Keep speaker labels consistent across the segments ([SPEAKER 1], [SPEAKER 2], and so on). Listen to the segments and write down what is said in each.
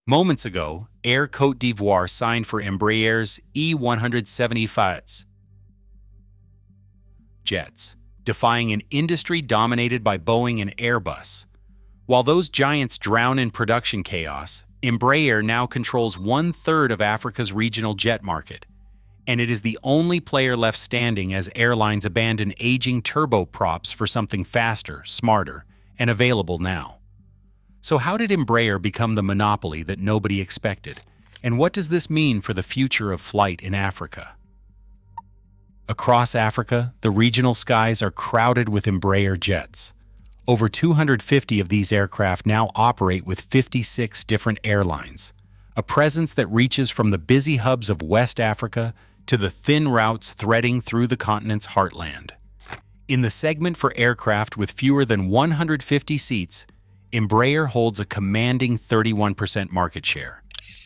[SPEAKER 1] Moments ago, Air Côte d'Ivoire signed for Embraer's E175 jets, defying an industry dominated by Boeing and Airbus. While those giants drown in production chaos, Embraer now controls one-third of Africa's regional jet market, and it is the only player left standing as airlines abandon aging turboprops for something faster, smarter, and available now. So how did Embraer become the monopoly that nobody expected? And what does this mean for the future of flight in Africa? Across Africa, the regional skies are crowded with Embraer jets. Over 250 of these aircraft now operate with 56 different airlines, a presence that reaches from the busy hubs of West Africa to the thin routes threading through the continent's heartland. In the segment for aircraft with fewer than 150 seats, Embraer holds a commanding 31% market share.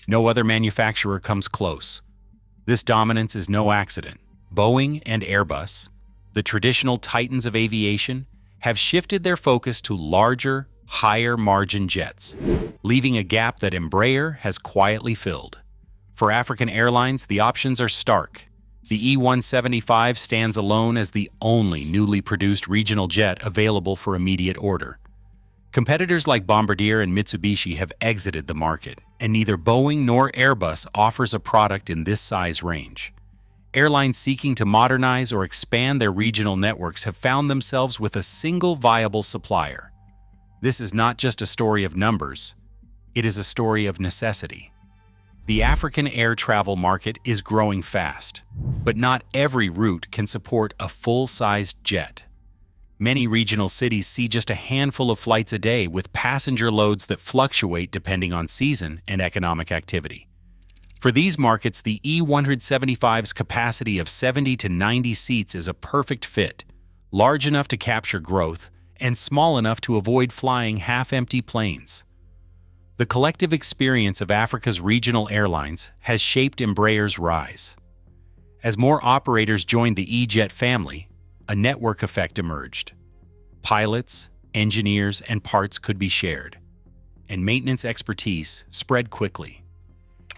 [SPEAKER 1] No other manufacturer comes close. This dominance is no accident. Boeing and Airbus, the traditional titans of aviation, have shifted their focus to larger, higher-margin jets, leaving a gap that Embraer has quietly filled. For African airlines, the options are stark. The E175 stands alone as the only newly produced regional jet available for immediate order. Competitors like Bombardier and Mitsubishi have exited the market, and neither Boeing nor Airbus offers a product in this size range. Airlines seeking to modernize or expand their regional networks have found themselves with a single viable supplier. This is not just a story of numbers, it is a story of necessity. The African air travel market is growing fast, but not every route can support a full-sized jet. Many regional cities see just a handful of flights a day with passenger loads that fluctuate depending on season and economic activity. For these markets, the E175's capacity of 70 to 90 seats is a perfect fit, large enough to capture growth and small enough to avoid flying half-empty planes. The collective experience of Africa's regional airlines has shaped Embraer's rise. As more operators joined the E-Jet family, a network effect emerged. Pilots, engineers, and parts could be shared, and maintenance expertise spread quickly.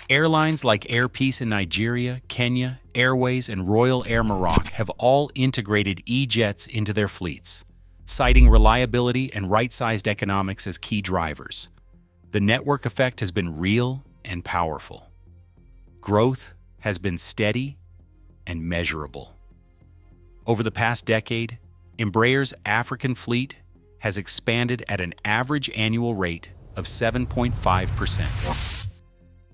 [SPEAKER 1] Airlines like Air Peace in Nigeria, Kenya, Airways, and Royal Air Maroc have all integrated E-Jets into their fleets, citing reliability and right-sized economics as key drivers. The network effect has been real and powerful. Growth has been steady and measurable. Over the past decade, Embraer's African fleet has expanded at an average annual rate of 7.5%.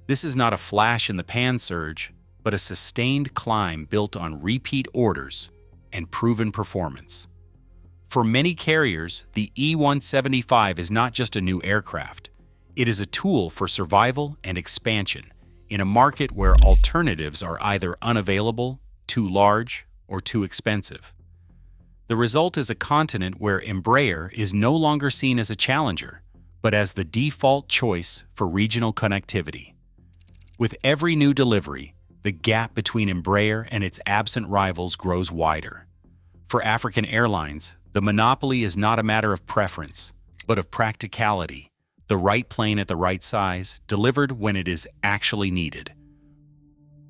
[SPEAKER 1] This is not a flash-in-the-pan surge, but a sustained climb built on repeat orders and proven performance. For many carriers, the E175 is not just a new aircraft. It is a tool for survival and expansion in a market where alternatives are either unavailable, too large, or too expensive. The result is a continent where Embraer is no longer seen as a challenger, but as the default choice for regional connectivity. With every new delivery, the gap between Embraer and its absent rivals grows wider. For African airlines, the monopoly is not a matter of preference, but of practicality, the right plane at the right size, delivered when it is actually needed.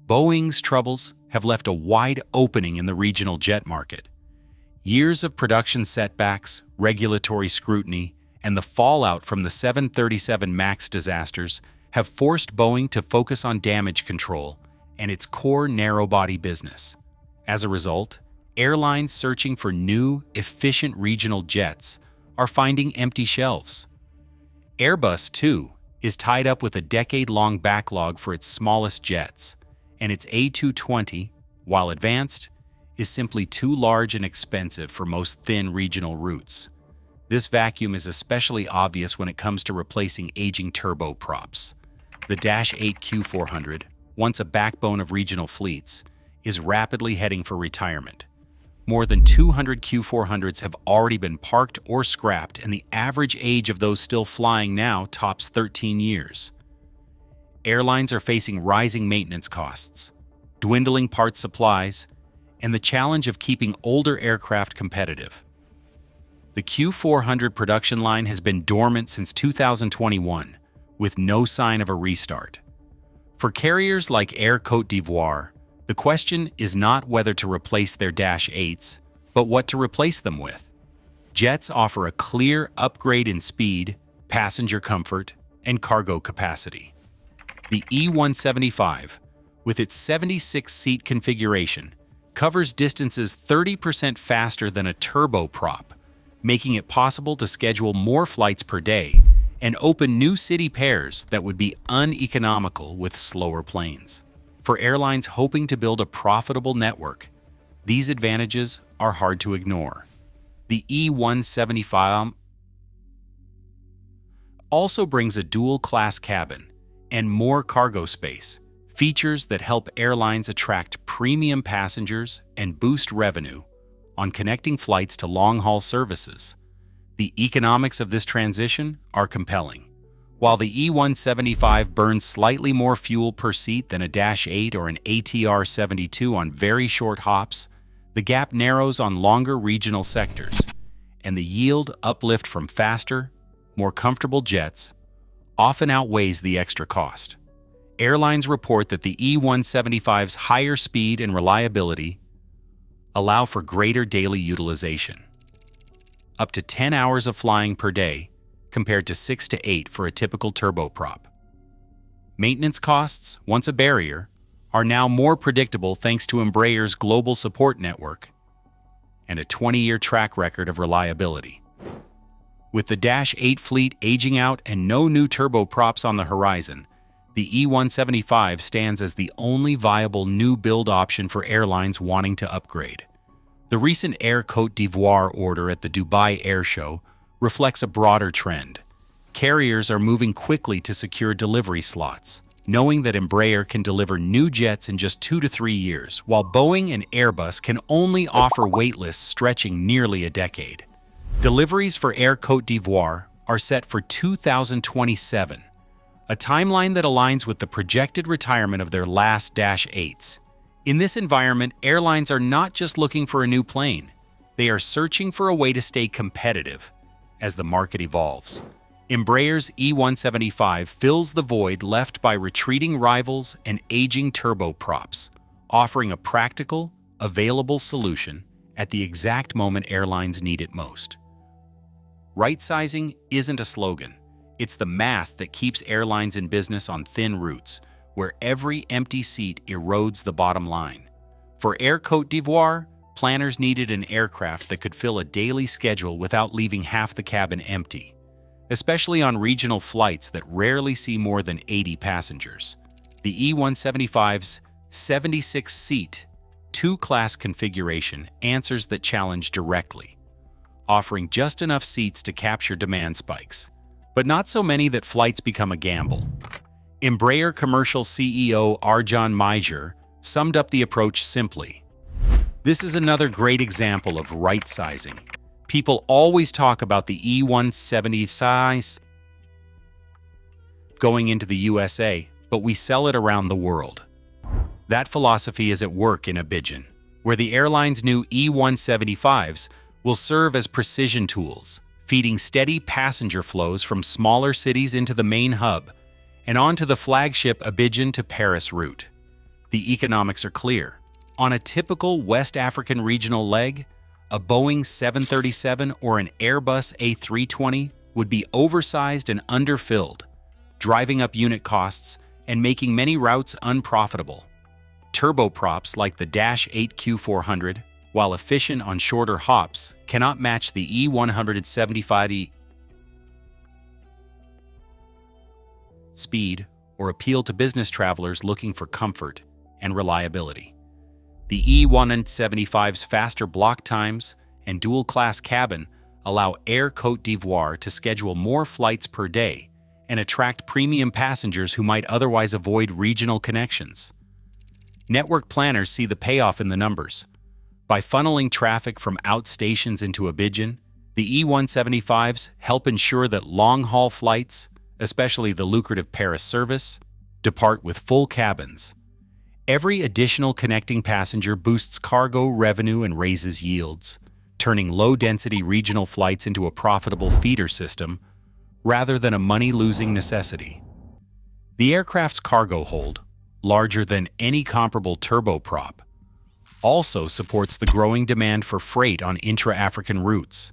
[SPEAKER 1] Boeing's troubles have left a wide opening in the regional jet market. Years of production setbacks, regulatory scrutiny, and the fallout from the 737 MAX disasters have forced Boeing to focus on damage control and its core narrow-body business. As a result, airlines searching for new, efficient regional jets are finding empty shelves. Airbus, too, is tied up with a decade-long backlog for its smallest jets, and its A220, while advanced, is simply too large and expensive for most thin regional routes. This vacuum is especially obvious when it comes to replacing aging turboprops. The Dash 8 Q400, once a backbone of regional fleets, is rapidly heading for retirement. More than 200 Q400s have already been parked or scrapped, and the average age of those still flying now tops 13 years. Airlines are facing rising maintenance costs, dwindling parts supplies, and the challenge of keeping older aircraft competitive. The Q400 production line has been dormant since 2021, with no sign of a restart. For carriers like Air Côte d'Ivoire, the question is not whether to replace their Dash 8s, but what to replace them with. Jets offer a clear upgrade in speed, passenger comfort, and cargo capacity. The E175, with its 76-seat configuration, covers distances 30% faster than a turboprop, making it possible to schedule more flights per day and open new city pairs that would be uneconomical with slower planes. For airlines hoping to build a profitable network, these advantages are hard to ignore. The E175 also brings a dual-class cabin and more cargo space, features that help airlines attract premium passengers and boost revenue on connecting flights to long-haul services. The economics of this transition are compelling. While the E175 burns slightly more fuel per seat than a Dash 8 or an ATR 72 on very short hops, the gap narrows on longer regional sectors, and the yield uplift from faster, more comfortable jets often outweighs the extra cost. Airlines report that the E175's higher speed and reliability allow for greater daily utilization, up to 10 hours of flying per day compared to 6 to 8 for a typical turboprop. Maintenance costs, once a barrier, are now more predictable thanks to Embraer's global support network and a 20-year track record of reliability. With the Dash 8 fleet aging out and no new turboprops on the horizon, the E175 stands as the only viable new build option for airlines wanting to upgrade. The recent Air Côte d'Ivoire order at the Dubai Air Show reflects a broader trend. Carriers are moving quickly to secure delivery slots, knowing that Embraer can deliver new jets in just 2 to 3 years, while Boeing and Airbus can only offer waitlists stretching nearly a decade. Deliveries for Air Côte d'Ivoire are set for 2027, a timeline that aligns with the projected retirement of their last Dash 8s. In this environment, airlines are not just looking for a new plane, they are searching for a way to stay competitive as the market evolves. Embraer's E175 fills the void left by retreating rivals and aging turboprops, offering a practical, available solution at the exact moment airlines need it most. Right-sizing isn't a slogan. It's the math that keeps airlines in business on thin routes, where every empty seat erodes the bottom line. For Air Côte d'Ivoire, planners needed an aircraft that could fill a daily schedule without leaving half the cabin empty, especially on regional flights that rarely see more than 80 passengers. The E175's 76-seat, two-class configuration answers that challenge directly, offering just enough seats to capture demand spikes, but not so many that flights become a gamble. Embraer commercial CEO Arjan Meijer summed up the approach simply. This is another great example of right-sizing. People always talk about the E175 going into the USA, but we sell it around the world. That philosophy is at work in Abidjan, where the airline's new E175s will serve as precision tools, feeding steady passenger flows from smaller cities into the main hub and onto the flagship Abidjan to Paris route. The economics are clear. On a typical West African regional leg, a Boeing 737 or an Airbus A320 would be oversized and underfilled, driving up unit costs and making many routes unprofitable. Turboprops like the Dash 8 Q400, while efficient on shorter hops, cannot match the E175 speed or appeal to business travelers looking for comfort and reliability. The E175's faster block times and dual-class cabin allow Air Côte d'Ivoire to schedule more flights per day and attract premium passengers who might otherwise avoid regional connections. Network planners see the payoff in the numbers. By funneling traffic from outstations into Abidjan, the E175s help ensure that long-haul flights, especially the lucrative Paris service, depart with full cabins. Every additional connecting passenger boosts cargo revenue and raises yields, turning low-density regional flights into a profitable feeder system rather than a money-losing necessity. The aircraft's cargo hold, larger than any comparable turboprop, also supports the growing demand for freight on intra-African routes.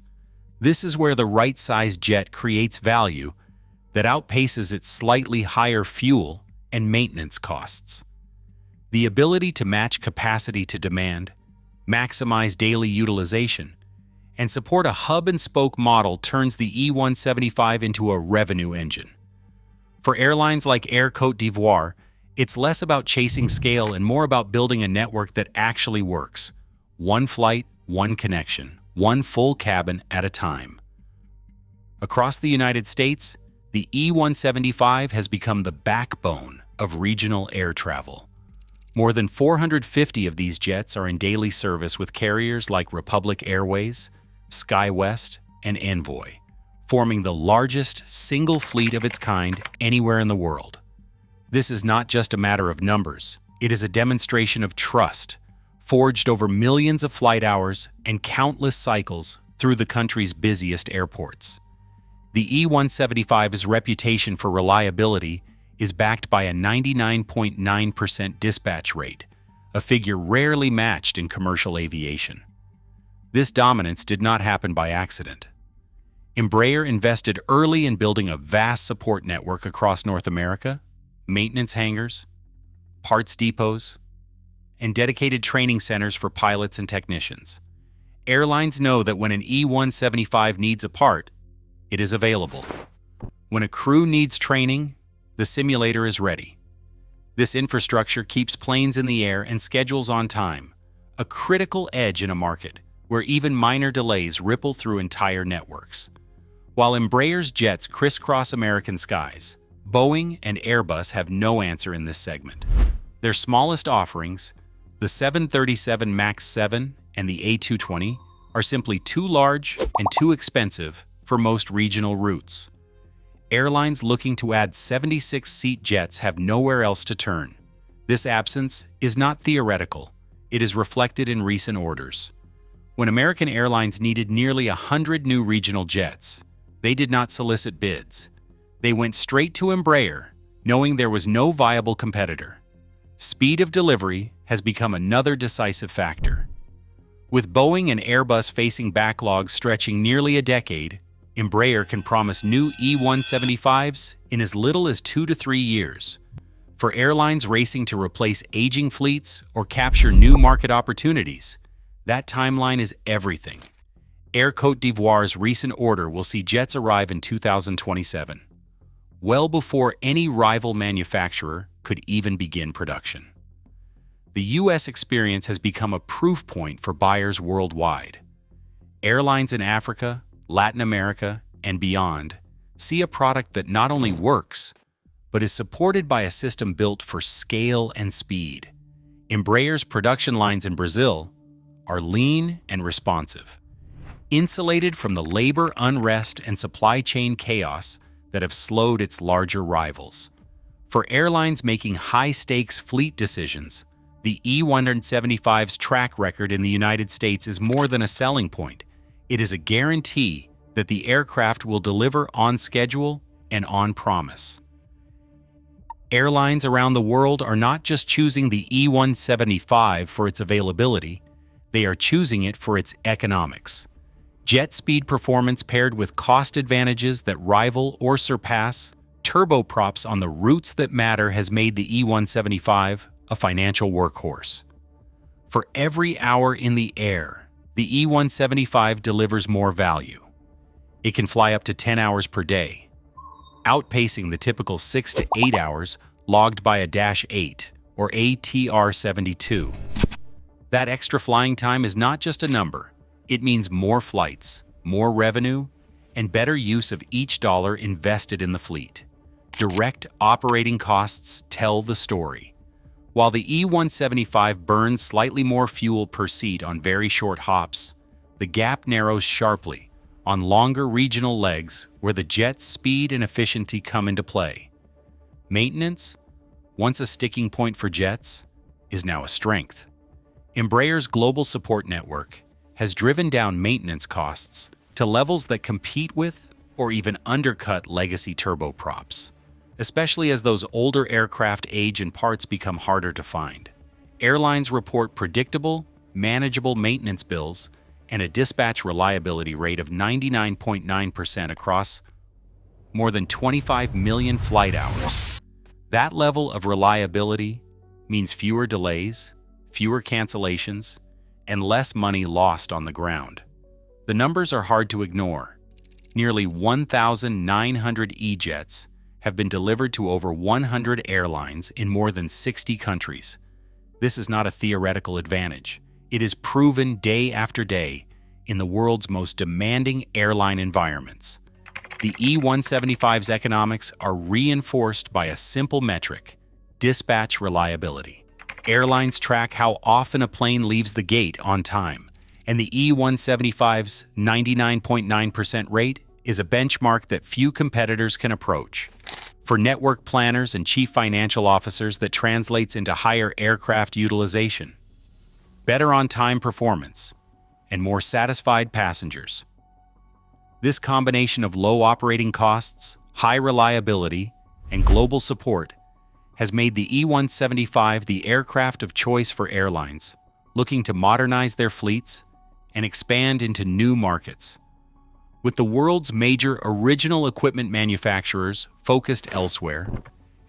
[SPEAKER 1] This is where the right-sized jet creates value that outpaces its slightly higher fuel and maintenance costs. The ability to match capacity to demand, maximize daily utilization, and support a hub-and-spoke model turns the E175 into a revenue engine. For airlines like Air Côte d'Ivoire, it's less about chasing scale and more about building a network that actually works. One flight, one connection, one full cabin at a time. Across the United States, the E175 has become the backbone of regional air travel. More than 450 of these jets are in daily service with carriers like Republic Airways, SkyWest, and Envoy, forming the largest single fleet of its kind anywhere in the world. This is not just a matter of numbers, it is a demonstration of trust, forged over millions of flight hours and countless cycles through the country's busiest airports. The E175's reputation for reliability is backed by a 99.9% dispatch rate, a figure rarely matched in commercial aviation. This dominance did not happen by accident. Embraer invested early in building a vast support network across North America, maintenance hangars, parts depots, and dedicated training centers for pilots and technicians. Airlines know that when an E175 needs a part, it is available. When a crew needs training, the simulator is ready. This infrastructure keeps planes in the air and schedules on time, a critical edge in a market where even minor delays ripple through entire networks. While Embraer's jets crisscross American skies, Boeing and Airbus have no answer in this segment. Their smallest offerings, the 737 MAX 7 and the A220, are simply too large and too expensive for most regional routes. Airlines looking to add 76-seat jets have nowhere else to turn. This absence is not theoretical, it is reflected in recent orders. When American Airlines needed nearly 100 new regional jets, they did not solicit bids. They went straight to Embraer, knowing there was no viable competitor. Speed of delivery has become another decisive factor. With Boeing and Airbus facing backlogs stretching nearly a decade, Embraer can promise new E175s in as little as 2 to 3 years. For airlines racing to replace aging fleets or capture new market opportunities, that timeline is everything. Air Côte d'Ivoire's recent order will see jets arrive in 2027, well before any rival manufacturer could even begin production. The U.S. experience has become a proof point for buyers worldwide. Airlines in Africa, Latin America, and beyond see a product that not only works, but is supported by a system built for scale and speed. Embraer's production lines in Brazil are lean and responsive, insulated from the labor unrest and supply chain chaos that have slowed its larger rivals. For airlines making high-stakes fleet decisions, the E175's track record in the United States is more than a selling point. It is a guarantee that the aircraft will deliver on schedule and on promise. Airlines around the world are not just choosing the E175 for its availability, they are choosing it for its economics. Jet speed performance paired with cost advantages that rival or surpass turboprops on the routes that matter has made the E175 a financial workhorse. For every hour in the air, the E175 delivers more value. It can fly up to 10 hours per day, outpacing the typical 6 to 8 hours logged by a Dash 8 or ATR-72. That extra flying time is not just a number. It means more flights, more revenue, and better use of each dollar invested in the fleet. Direct operating costs tell the story. While the E175 burns slightly more fuel per seat on very short hops, the gap narrows sharply on longer regional legs where the jet's speed and efficiency come into play. Maintenance, once a sticking point for jets, is now a strength. Embraer's global support network has driven down maintenance costs to levels that compete with or even undercut legacy turboprops. especially as those older aircraft age and parts become harder to find. Airlines report predictable, manageable maintenance bills and a dispatch reliability rate of 99.9% across more than 25 million flight hours. That level of reliability means fewer delays, fewer cancellations, and less money lost on the ground. The numbers are hard to ignore. Nearly 1,900 E-jets have been delivered to over 100 airlines in more than 60 countries. This is not a theoretical advantage. It is proven day after day in the world's most demanding airline environments. The E175's economics are reinforced by a simple metric: dispatch reliability. Airlines track how often a plane leaves the gate on time, and the E175's 99.9% rate is a benchmark that few competitors can approach. For network planners and chief financial officers, that translates into higher aircraft utilization, better on-time performance, and more satisfied passengers. This combination of low operating costs, high reliability, and global support has made the E175 the aircraft of choice for airlines looking to modernize their fleets and expand into new markets. With the world's major original equipment manufacturers focused elsewhere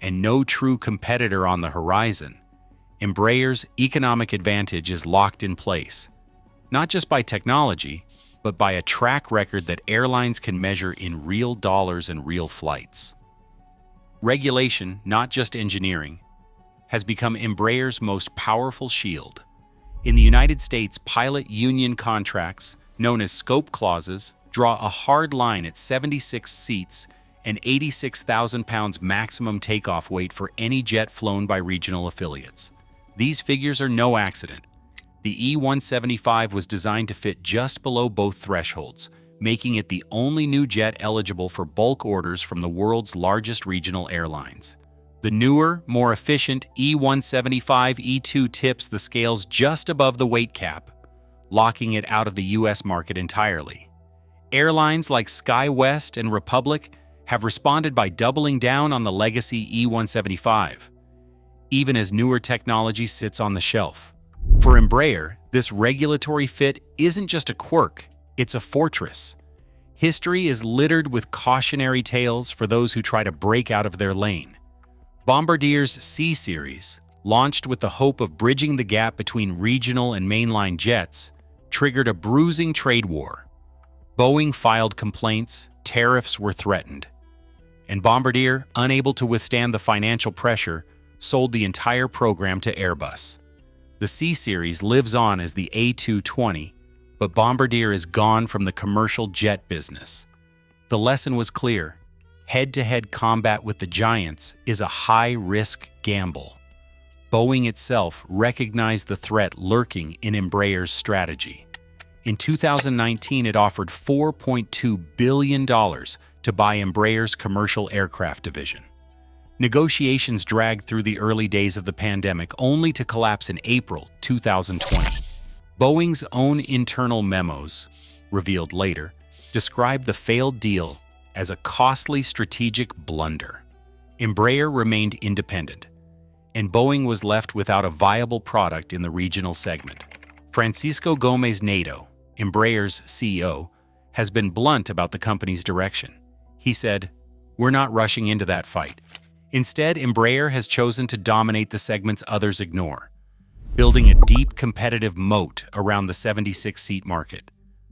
[SPEAKER 1] and no true competitor on the horizon, Embraer's economic advantage is locked in place, not just by technology, but by a track record that airlines can measure in real dollars and real flights. Regulation, not just engineering, has become Embraer's most powerful shield. In the United States, pilot union contracts, known as scope clauses, draw a hard line at 76 seats and 86,000 pounds maximum takeoff weight for any jet flown by regional affiliates. These figures are no accident. The E175 was designed to fit just below both thresholds, making it the only new jet eligible for bulk orders from the world's largest regional airlines. The newer, more efficient E175 E2 tips the scales just above the weight cap, locking it out of the US market entirely. Airlines like SkyWest and Republic have responded by doubling down on the legacy E175, even as newer technology sits on the shelf. For Embraer, this regulatory fit isn't just a quirk, it's a fortress. History is littered with cautionary tales for those who try to break out of their lane. Bombardier's C-Series, launched with the hope of bridging the gap between regional and mainline jets, triggered a bruising trade war. Boeing filed complaints, tariffs were threatened, and Bombardier, unable to withstand the financial pressure, sold the entire program to Airbus. The C-Series lives on as the A220, but Bombardier is gone from the commercial jet business. The lesson was clear: head-to-head combat with the giants is a high-risk gamble. Boeing itself recognized the threat lurking in Embraer's strategy. In 2019, it offered $4.2 billion to buy Embraer's commercial aircraft division. Negotiations dragged through the early days of the pandemic, only to collapse in April 2020. Boeing's own internal memos, revealed later, described the failed deal as a costly strategic blunder. Embraer remained independent, and Boeing was left without a viable product in the regional segment. Francisco Gomez Nato, Embraer's CEO, has been blunt about the company's direction. He said, "We're not rushing into that fight." Instead, Embraer has chosen to dominate the segments others ignore, building a deep competitive moat around the 76-seat market.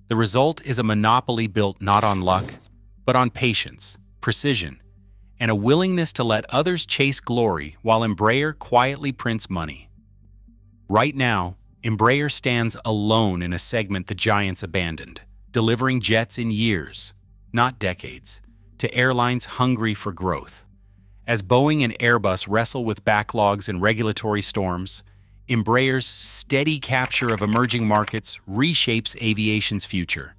[SPEAKER 1] The result is a monopoly built not on luck, but on patience, precision, and a willingness to let others chase glory while Embraer quietly prints money. Right now, Embraer stands alone in a segment the giants abandoned, delivering jets in years, not decades, to airlines hungry for growth. As Boeing and Airbus wrestle with backlogs and regulatory storms, Embraer's steady capture of emerging markets reshapes aviation's future.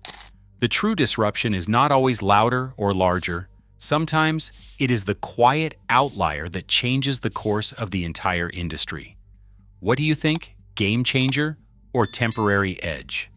[SPEAKER 1] The true disruption is not always louder or larger. Sometimes it is the quiet outlier that changes the course of the entire industry. What do you think? Game changer or temporary edge?